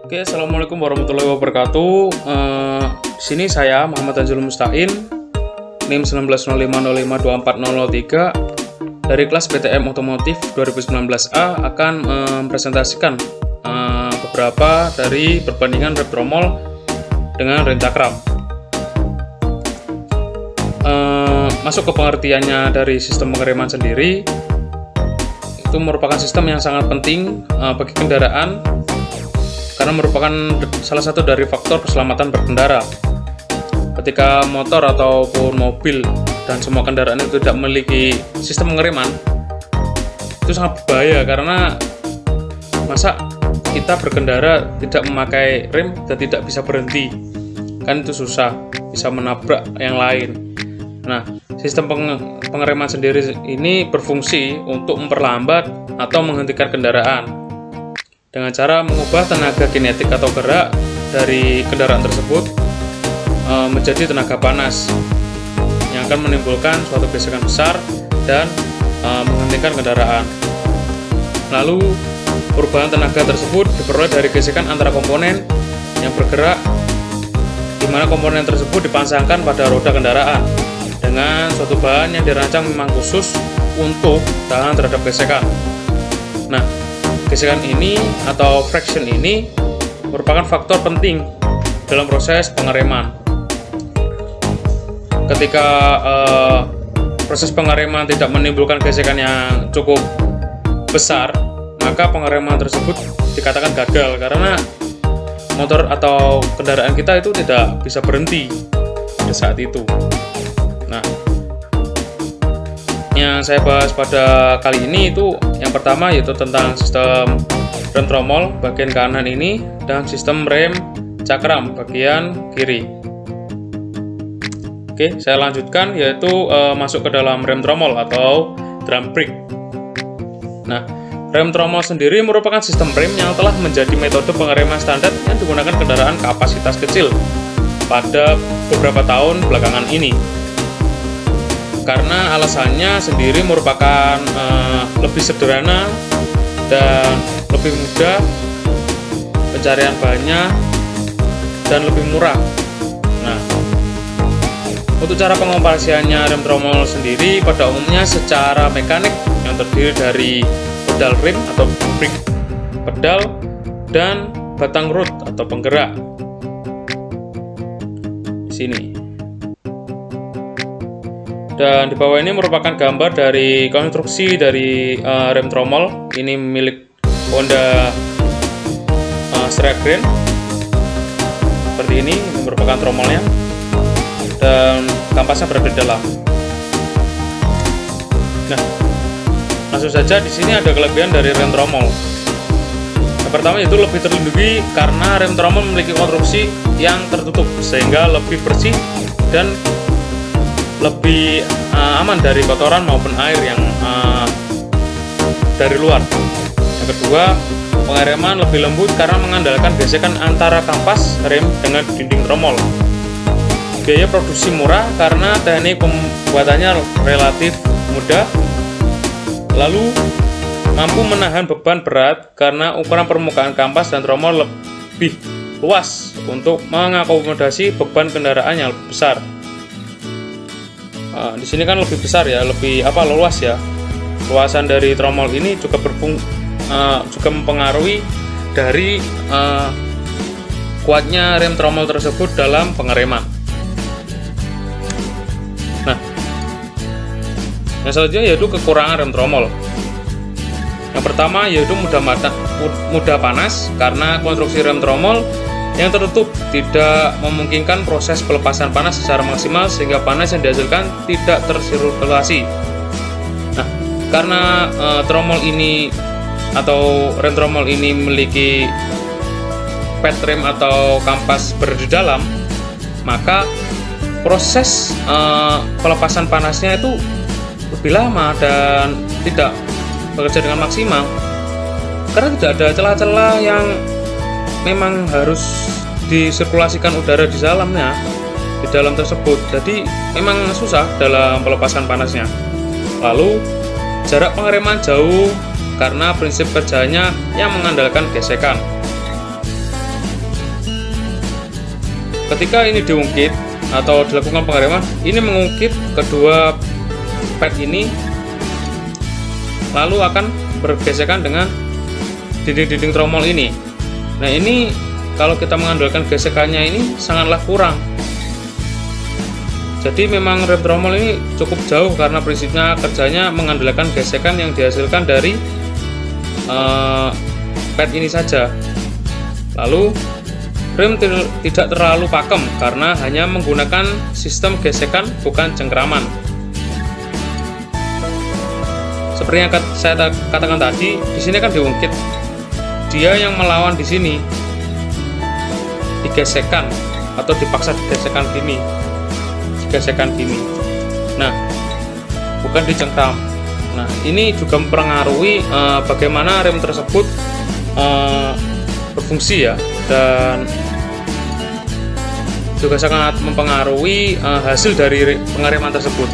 Oke, assalamualaikum warahmatullahi wabarakatuh. Di sini saya Muhammad Tanzil Mustain, NIM 1950552403 dari kelas PTM Otomotif 2019A akan mempresentasikan beberapa dari perbandingan rem tromol dengan rem cakram. Masuk ke pengertiannya dari sistem pengereman sendiri, itu merupakan sistem yang sangat penting bagi kendaraan karena merupakan salah satu dari faktor keselamatan berkendara. Ketika motor ataupun mobil dan semua kendaraan itu tidak memiliki sistem pengereman, itu sangat berbahaya karena masa kita berkendara tidak memakai rem dan tidak bisa berhenti, kan itu susah, bisa menabrak yang lain. Nah, sistem pengereman sendiri ini berfungsi untuk memperlambat atau menghentikan kendaraan dengan cara mengubah tenaga kinetik atau gerak dari kendaraan tersebut menjadi tenaga panas yang akan menimbulkan suatu gesekan besar dan menghentikan kendaraan. Lalu perubahan tenaga tersebut diperoleh dari gesekan antara komponen yang bergerak, di mana komponen tersebut dipasangkan pada roda kendaraan dengan suatu bahan yang dirancang memang khusus untuk tahan terhadap gesekan. Nah, gesekan ini atau friction ini merupakan faktor penting dalam proses pengereman. Ketika proses pengereman tidak menimbulkan gesekan yang cukup besar, maka pengereman tersebut dikatakan gagal karena motor atau kendaraan kita itu tidak bisa berhenti pada saat itu. Nah, yang saya bahas pada kali ini itu yang pertama yaitu tentang sistem rem tromol bagian kanan ini dan sistem rem cakram bagian kiri. Oke, saya lanjutkan yaitu masuk ke dalam rem tromol atau drum brake. Nah, rem tromol sendiri merupakan sistem rem yang telah menjadi metode pengereman standar yang digunakan kendaraan kapasitas kecil pada beberapa tahun belakangan ini. Karena alasannya sendiri merupakan lebih sederhana dan lebih mudah, pencarian bahannya dan lebih murah. Nah, untuk cara pengoperasiannya rem tromol sendiri pada umumnya secara mekanik yang terdiri dari pedal rem atau brake pedal dan batang rod atau penggerak. Di sini. Dan di bawah ini merupakan gambar dari konstruksi dari rem tromol. Ini milik Honda Strap-Grand. Seperti ini merupakan tromolnya dan kampasnya berada di dalam. Nah, langsung saja di sini ada kelebihan dari rem tromol. Yang pertama yaitu lebih terlindungi karena rem tromol memiliki konstruksi yang tertutup sehingga lebih bersih dan lebih aman dari kotoran maupun air yang dari luar. Yang kedua, pengereman lebih lembut karena mengandalkan gesekan antara kampas rem dengan dinding tromol. Biaya produksi murah karena teknik pembuatannya relatif mudah. Lalu mampu menahan beban berat karena ukuran permukaan kampas dan tromol lebih luas untuk mengakomodasi beban kendaraan yang lebih besar. Di sini kan lebih besar ya, lebih luas ya. Luasan dari tromol ini juga juga mempengaruhi dari kuatnya rem tromol tersebut dalam pengereman. Nah, yang selanjutnya yaitu kekurangan rem tromol. Yang pertama yaitu mudah panas karena konstruksi rem tromol yang tertutup tidak memungkinkan proses pelepasan panas secara maksimal sehingga panas yang dihasilkan tidak tersirkulasi. Nah, karena tromol ini atau rem tromol ini memiliki pad rem atau kampas berada di dalam, maka proses pelepasan panasnya itu lebih lama dan tidak bekerja dengan maksimal karena tidak ada celah-celah yang memang harus disirkulasikan udara di dalam tersebut, jadi memang susah dalam pelepasan panasnya. Lalu jarak pengereman jauh karena prinsip kerjanya yang mengandalkan gesekan. ketika ini diungkit atau dilakukan pengereman, ini mengungkit kedua pad ini, lalu akan bergesekan dengan dinding-dinding tromol ini. Nah, ini kalau kita mengandalkan gesekannya ini sangatlah kurang. Jadi memang rem tromol ini cukup jauh karena prinsipnya kerjanya mengandalkan gesekan yang dihasilkan dari pad ini saja. Lalu rem tidak terlalu pakem karena hanya menggunakan sistem gesekan, bukan cengkraman. Seperti yang saya katakan tadi, di sini kan diungkit. Dia yang melawan di sini, digesekkan atau dipaksa digesekkan gini, Nah, bukan dicengkram. Nah, ini juga mempengaruhi bagaimana rem tersebut berfungsi ya, dan juga sangat mempengaruhi hasil dari pengereman tersebut.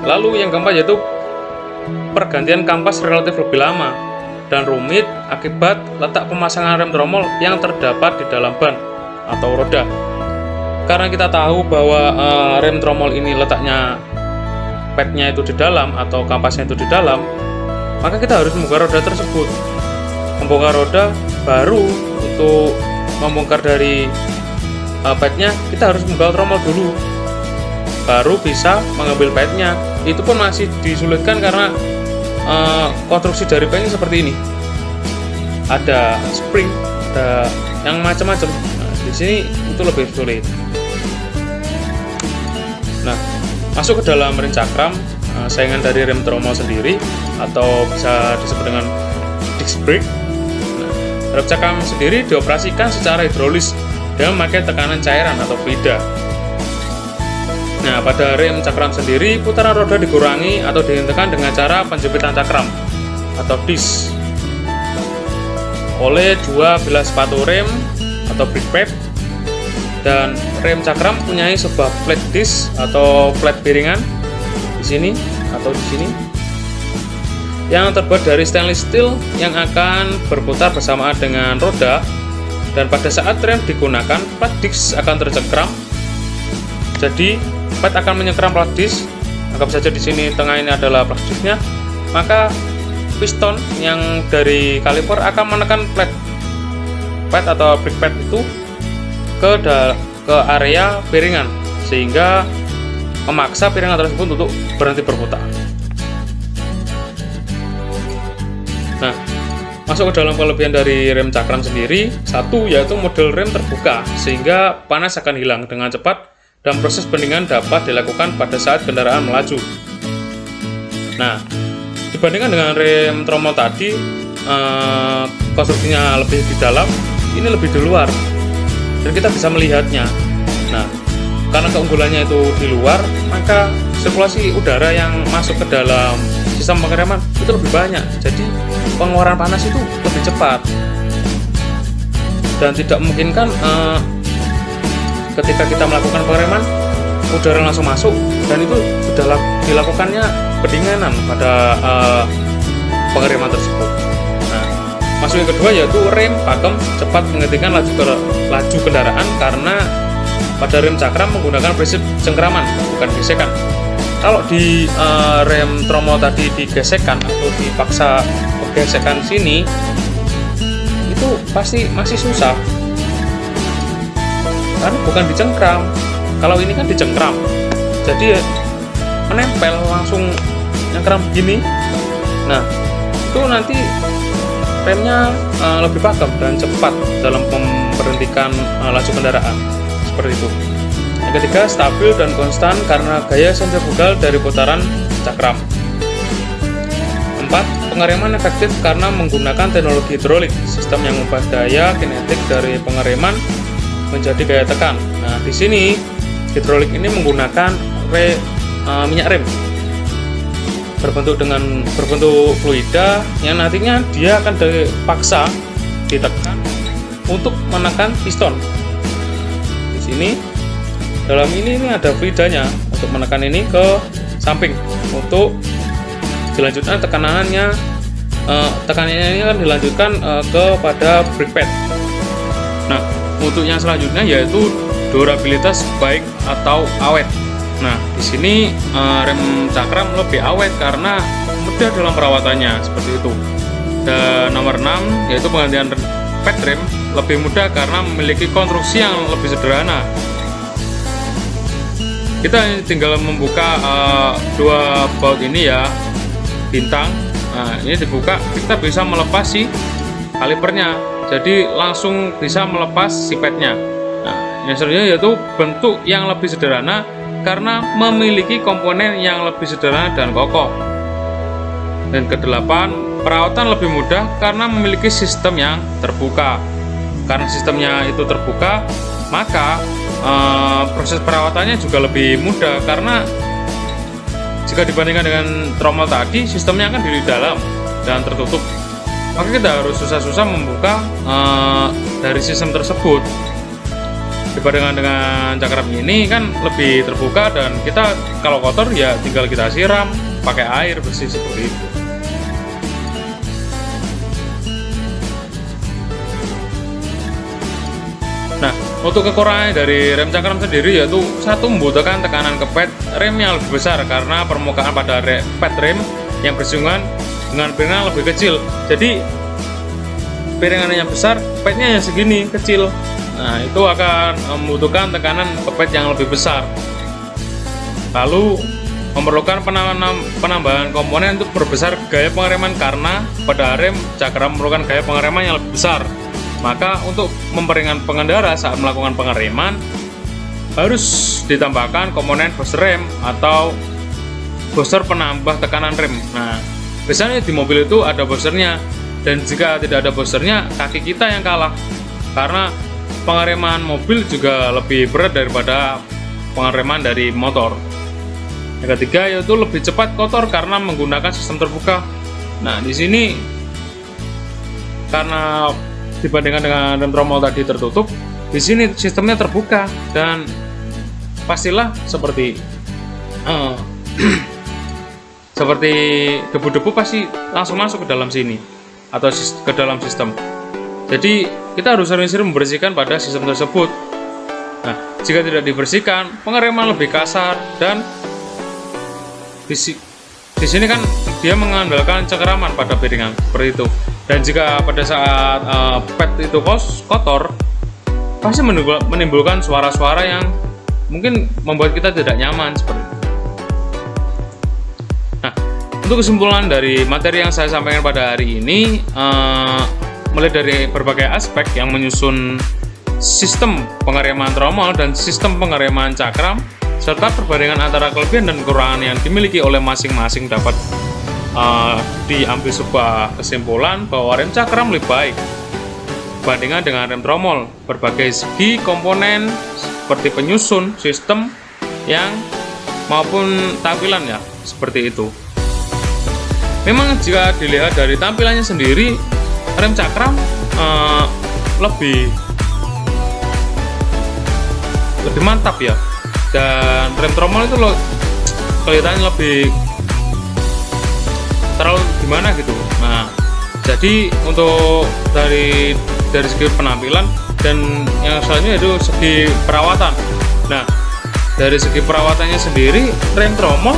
Lalu yang keempat yaitu pergantian kampas relatif lebih lama dan rumit akibat letak pemasangan rem tromol yang terdapat di dalam ban atau roda. Karena kita tahu bahwa rem tromol ini letaknya padnya itu di dalam atau kampasnya itu di dalam, maka kita harus membongkar roda tersebut. Membongkar roda baru, untuk membongkar dari padnya kita harus membuka tromol dulu, baru bisa mengambil padnya. Itu pun masih disulitkan karena konstruksi dari padnya seperti ini, ada spring, ada yang macam-macam. Nah, di sini itu lebih sulit. Nah, masuk ke dalam ring cakram, saingan dari rem tromol sendiri atau bisa disebut dengan disc brake. Nah, rem cakram sendiri dioperasikan secara hidrolis dengan memakai tekanan cairan atau fluida. Nah, pada rem cakram sendiri, putaran roda dikurangi atau dihentikan dengan cara penjempitan cakram atau disc oleh dua bilah sepatu rem atau brake pad. Dan rem cakram mempunyai sebuah flat disc atau flat piringan di sini atau di sini yang terbuat dari stainless steel yang akan berputar bersamaan dengan roda. Dan pada saat rem digunakan, flat disc akan tercengkram. Jadi pad akan menyengkram flat disc. Anggap saja di sini tengah ini adalah flat discnya, maka piston yang dari kaliper akan menekan flat pad atau brake pad itu ke area piringan, sehingga memaksa piringan tersebut untuk berhenti berputar. Nah, masuk ke dalam kelebihan dari rem cakram sendiri, satu yaitu model rem terbuka sehingga panas akan hilang dengan cepat dan proses pendinginan dapat dilakukan pada saat kendaraan melaju. Nah, dibandingkan dengan rem tromol tadi, konstruksinya lebih di dalam, ini lebih di luar, dan kita bisa melihatnya. Nah, karena keunggulannya itu di luar, maka sirkulasi udara yang masuk ke dalam sistem pengereman itu lebih banyak, jadi pengeluaran panas itu lebih cepat dan tidak memungkinkan ketika kita melakukan pengereman udara langsung masuk, dan itu sudah dilakukannya pendinginan pada pengereman tersebut. Nah, masuk yang kedua yaitu rem pakem cepat menghentikan laju kendaraan karena pada rem cakram menggunakan prinsip cengkraman, bukan gesekan. Kalau di rem tromol tadi digesekkan atau dipaksa gesekan sini, itu pasti masih susah karena bukan dicengkram. Kalau ini kan dicengkram, jadi menempel langsung nyengkram begini. Nah, itu nanti remnya lebih pakem dan cepat dalam memberhentikan laju kendaraan, seperti itu. Yang ketiga, stabil dan konstan karena gaya sentrifugal dari putaran cakram. 4. Pengereman efektif karena menggunakan teknologi hidrolik, sistem yang mengubah daya kinetik dari pengereman menjadi gaya tekan. Nah, di sini hidrolik ini menggunakan minyak rem berbentuk fluida yang nantinya dia akan dipaksa ditekan untuk menekan piston. Di sini dalam ini ada fluidanya untuk menekan ini ke samping untuk dilanjutkan tekanannya. Tekanannya ini akan dilanjutkan kepada brake pad. Nah, untuk yang selanjutnya yaitu durabilitas baik atau awet. Nah, di sini rem cakram lebih awet karena mudah dalam perawatannya, seperti itu. Dan nomor 6 yaitu penggantian pad rem lebih mudah karena memiliki konstruksi yang lebih sederhana. Kita tinggal membuka dua baut ini ya, bintang. Nah, ini dibuka, kita bisa melepas si kalipernya, jadi langsung bisa melepas si padnya. Nah, yang selanjutnya yaitu bentuk yang lebih sederhana karena memiliki komponen yang lebih sederhana dan kokoh. Dan kedelapan, perawatan lebih mudah karena memiliki sistem yang terbuka. Karena sistemnya itu terbuka, maka proses perawatannya juga lebih mudah, karena jika dibandingkan dengan tromol tadi, sistemnya kan di dalam dan tertutup, maka kita harus susah-susah membuka dari sistem tersebut. Dibandingkan dengan cakram ini kan lebih terbuka, dan kita kalau kotor ya tinggal kita siram pakai air bersih seperti itu. Nah, untuk kekurangan dari rem cakram sendiri yaitu satu, membutuhkan tekanan ke pad rem yang lebih besar karena permukaan pada pad rem yang bersinggungan dengan piringan lebih kecil. Jadi piringannya yang besar, padnya yang segini kecil. Nah, itu akan membutuhkan tekanan ke pad yang lebih besar. Lalu memerlukan penambahan komponen untuk perbesar gaya pengereman karena pada rem cakram memerlukan gaya pengereman yang lebih besar. Maka untuk memperingan pengendara saat melakukan pengereman harus ditambahkan komponen booster rem atau booster penambah tekanan rem. Nah, biasanya di mobil itu ada boosternya, dan jika tidak ada boosternya, kaki kita yang kalah karena pengereman mobil juga lebih berat daripada pengereman dari motor. Yang ketiga yaitu lebih cepat kotor karena menggunakan sistem terbuka. Nah, di sini karena dibandingkan dengan rem tromol tadi tertutup, di sini sistemnya terbuka dan pastilah seperti seperti debu-debu pasti langsung masuk ke dalam sini atau ke dalam sistem. Jadi kita harus sering-sering membersihkan pada sistem tersebut. Nah, jika tidak dibersihkan, pengereman lebih kasar, dan di sini kan dia mengandalkan cengkeraman pada piringan seperti itu. Dan jika pada saat pad itu kotor, pasti menimbulkan suara-suara yang mungkin membuat kita tidak nyaman seperti itu. Nah, untuk kesimpulan dari materi yang saya sampaikan pada hari ini, mulai dari berbagai aspek yang menyusun sistem pengereman tromol dan sistem pengereman cakram, serta perbandingan antara kelebihan dan kekurangan yang dimiliki oleh masing-masing, dapat diambil sebuah kesimpulan bahwa rem cakram lebih baik dibandingkan dengan rem tromol. Berbagai segi komponen seperti penyusun, sistem yang maupun tampilan ya, seperti itu. Memang jika dilihat dari tampilannya sendiri, rem cakram lebih mantap ya, dan rem tromol itu loh kelihatannya lebih terlalu gimana gitu. Nah, jadi untuk dari segi penampilan dan yang selanjutnya itu segi perawatan. Nah, dari segi perawatannya sendiri, rem tromol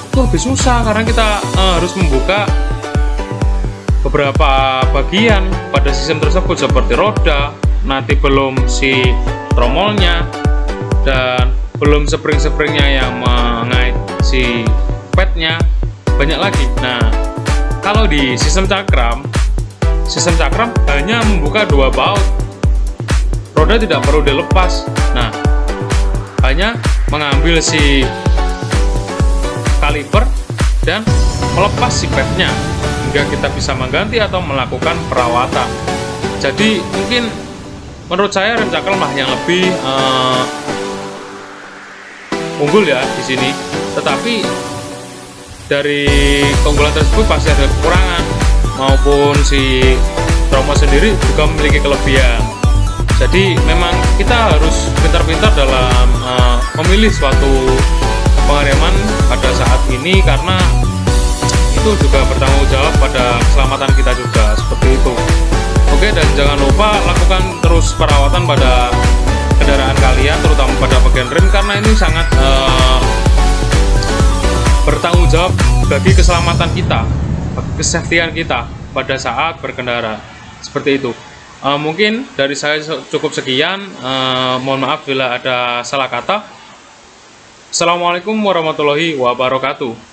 itu lebih susah karena kita harus membuka beberapa bagian pada sistem tersebut seperti roda, nanti belum si tromolnya, dan belum spring-springnya yang mengait si padnya, banyak lagi. Nah, kalau di sistem cakram hanya membuka dua baut, roda tidak perlu dilepas. Nah, hanya mengambil si kaliper dan melepas si padnya hingga kita bisa mengganti atau melakukan perawatan. Jadi mungkin menurut saya rem cakram lah yang lebih unggul ya di sini. Tetapi dari keunggulan tersebut pasti ada kekurangan, maupun si tromol sendiri juga memiliki kelebihan. Jadi memang kita harus pintar-pintar dalam memilih suatu pengereman pada saat ini, karena itu juga bertanggung jawab pada keselamatan kita juga, seperti itu. Oke, dan jangan lupa lakukan terus perawatan pada kendaraan kalian, terutama pada bagian rem, karena ini sangat bertanggung jawab bagi keselamatan kita, kesehatan kita pada saat berkendara. Seperti itu. Mungkin dari saya cukup sekian. Mohon maaf bila ada salah kata. Assalamualaikum warahmatullahi wabarakatuh.